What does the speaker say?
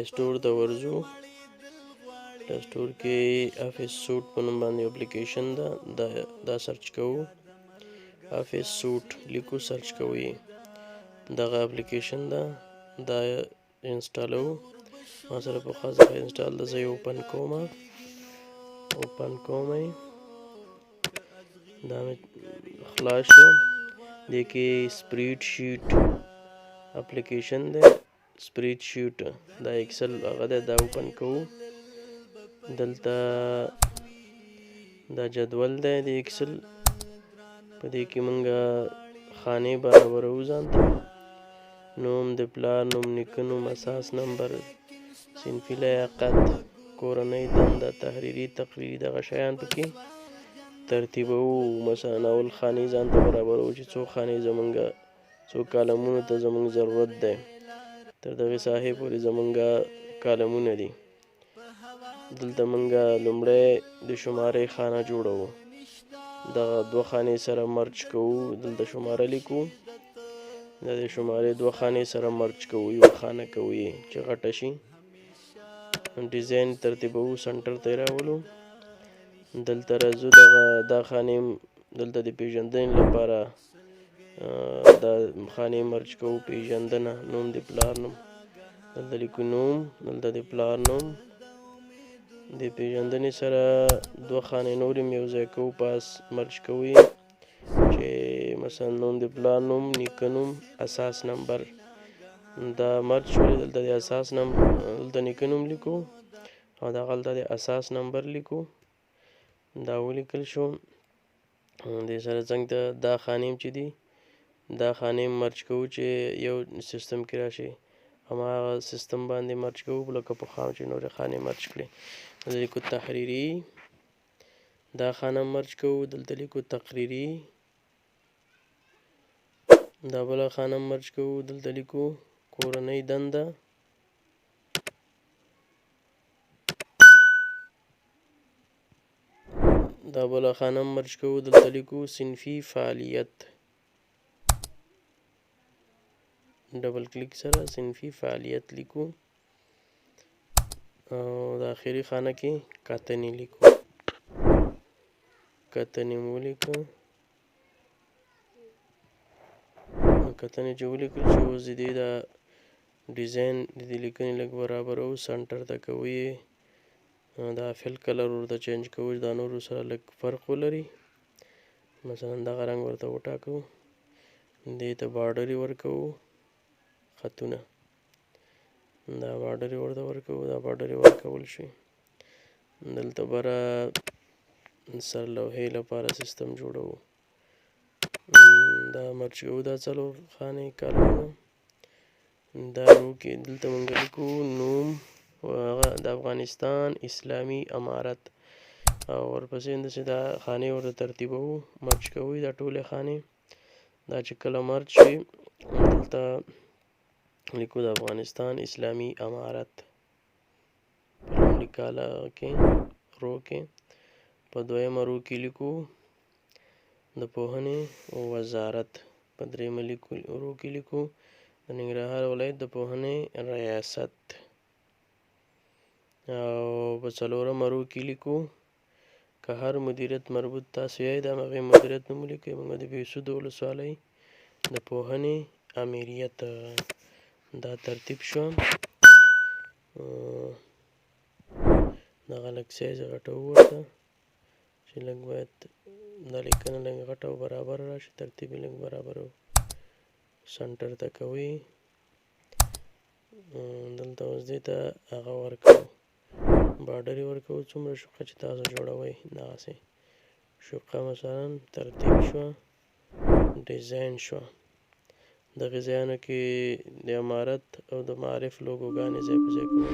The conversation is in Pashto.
پلی سټور ته ورځو. پلی سټور کې افیس سوټ په نوم باندې اپلیکیشن ده، دا سرچ کوو. افیس سوټ لیکو، سرچ کوو. دغه اپلیکیشن ده، دا انسټالو. ما سره په خاص ځای انسټال ده، زه یې اوپن کوم. دا مې خلاص شو. دې کې سپریډ شیټ اپلیکیشن دی. سپریډ شیټ دا ایکسل هغه دی، دا اوپن کوو. دلته دا جدول دی د ایکسل، په دې کې مونږه خانې برابرو ځان ته. نوم د پلار نوم، نیکه نوم، اساس نمبر، صنفي لیاقت، کورنۍ دنده، تحریري تقریري، دغه شیان پکې ترتیبوو. مثلا اول خانې ځان ته برابرو چې څو خانې زمونږه، څو کالمونو ته زمونږ ضرورت دی. تر دغې ساحې پورې زمونږه کالمونه دي. دلته مونږه لومړی د شمارې خانه جوړوو. دغه دوه خانې سره مرج کوو. دلته شماره لیکو، دا د شمارې دوه خانې سره مرج کوو، یوه خانه کوو یې چې غټه شي. ډیزاین ترتیبوو، سنټر ته یې راولو. دلته راځو، دا خانې دلته د پیژندنې لپاره دا خانې مرج کوو. پیژندنه، نوم د پلار نوم، دلته لیکو نوم، دلته د پلار نوم. د پیژندنې سره دوه خانې نورې هم یو ځای کوو، پاس مرج کوو یې چې مثلا نوم د پلار نوم، نیکه نوم، اساس نمبر. دا مرج شولې. دلته د اساس دلته نیکه نوم لیکو او دغلته د اساس نمبر لیکو. دا ولیکل شو. دې سره څنګ ته دا خانې چې دي، دا خانې مرج کوو چې یو سیستم کې راشي. هماغه سیستم باندې مرج کوو لکه پخوا چې نورې خانې مرج کړې. دلته لیکو تحریري، دا خانه مرج کوو. دلته لیکو تقریري، دا بله خانه مرج کوو. دلته لیکو کورنۍ دنده. دا بله خانه مرج کوو. دلته لیکو صنفي فعالیت. ډبل کلیک سره صنفي فعالیت لیکو. او د آخري خانه کې کتنې لیکو. کتنې مو ولیکو. کتنې چې ولیکل شي، اوس د دې دا ډیزاین د دې لیکنې لږ برابرو، سنټر ته کوو یې. دا فل کلر ورته چینج کوو، دا نورو سره لږ فرق ولري. مثلا دغه رنګ ورته وټاکو. دې ته بارډر یې ورکوو، خطونه. دا بارډر یې ورته ورکوو، دا بارډر یې ورکول شي. دلته بره سرلوحې لپاره سیستم جوړوو. دا مرج کوو، دا څلور خانې کالمونه. دا رو کې دلته مونږ لیکو نوم د افغانستان اسلامي امارت، او ورپسې همداسې دا خانې ورته ترتیبوو، مرج کوو دا ټولې خانې. دا چې کله مرج شي، دلته لیکو د افغانستان اسلامي امارت په لومړي کاله کې رو کې. په دویمه رو کې لیکو د پوهنې وزارت. په دریمه رو کې لیکو د ننګرهار ولایت د پوهنې ریاست. او په څلورمه رو کې لیکو که هر مدیریت مربوط تاسو یې د هغې مدیریت نوم ولیکئ. موږ د بهسود ولسوالۍ د پوهنې امریت. دا ترتیب شو. دغه لږ سایز غټوو ورته چې لږ باید دا لیکنه لږ غټه او برابر راشي. ترتیب یې لږ برابرو. سنټر ته کوئ. دلته اوس دې ته هغه ورکوو، بارډر یې ورکوو څومره شقه چې تاسو جوړوئ دغسې شقه. مثلا ترتیب شوه، ډیزاین شوه. دغې ځایونو کې د امارت او د معارف لوګوګانې ځای په ځای کوو.